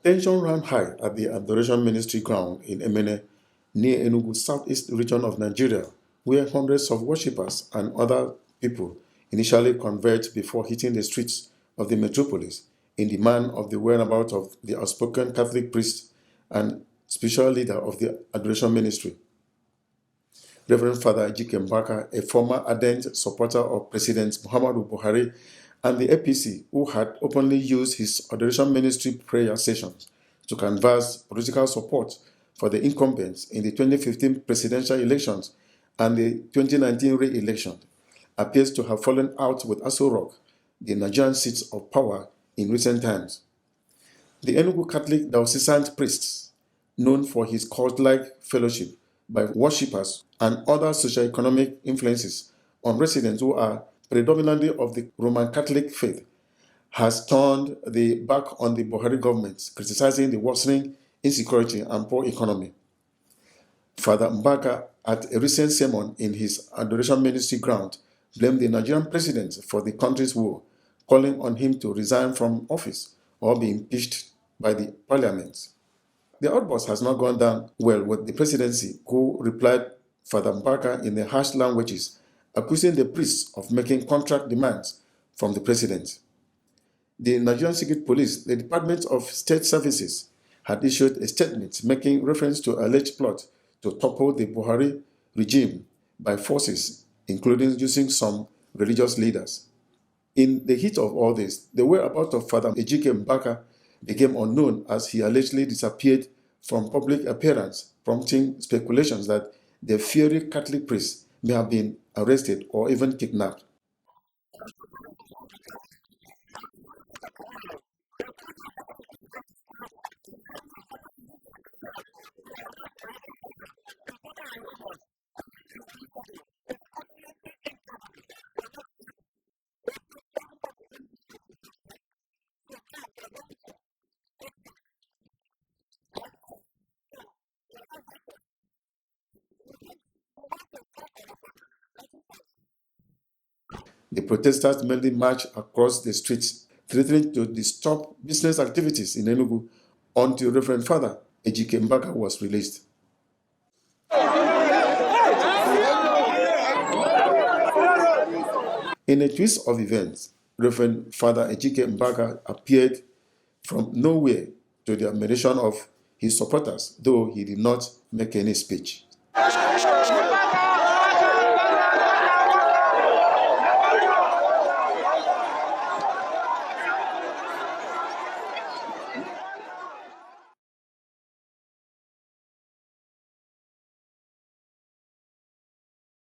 Tension ran high at the Adoration Ministry ground in Emene, near Enugu, southeast region of Nigeria, where hundreds of worshippers and other people initially converged before hitting the streets of the metropolis in demand of the whereabouts of the outspoken Catholic priest and spiritual leader of the Adoration Ministry, Rev.Father Ejike Mbaka, a former ardent supporter of President Muhammadu Buhari and the APC, who had openly used his Adoration Ministry prayer sessions to canvass political support for the incumbents in the 2015 presidential elections and the 2019 re-election, appears to have fallen out with Aso Rock, the Nigerian seats of power in recent times. The Enugu Catholic diocesan priest, known for his cult-like fellowship by worshippers and other socio-economic influences on residents who are predominantly of the Roman Catholic faith, has turned the back on the Buhari government, criticizing the worsening insecurity and poor economy. Father Mbaka, at a recent sermon in his Adoration Ministry ground, blamed the Nigerian president for the country's woe, calling on him to resign from office or be impeached by the parliament. The outburst has not gone down well with the presidency, who replied Father Mbaka in the harsh languages, accusing the priests of making contract demands from the president. The Nigerian Secret Police, the Department of State Services, had issued a statement making reference to alleged plot to topple the Buhari regime by forces, including using some religious leaders. In the heat of all this, the whereabouts of Father Ejike Mbaka became unknown as he allegedly disappeared from public appearance, prompting speculations that the fiery Catholic priest may have been arrested or even kidnapped. The protesters mainly marched across the streets, threatening to disrupt business activities in Enugu until Reverend Father Ejike Mbaka was released. In a twist of events, Reverend Father Ejike Mbaka appeared from nowhere to the admiration of his supporters, though he did not make any speech.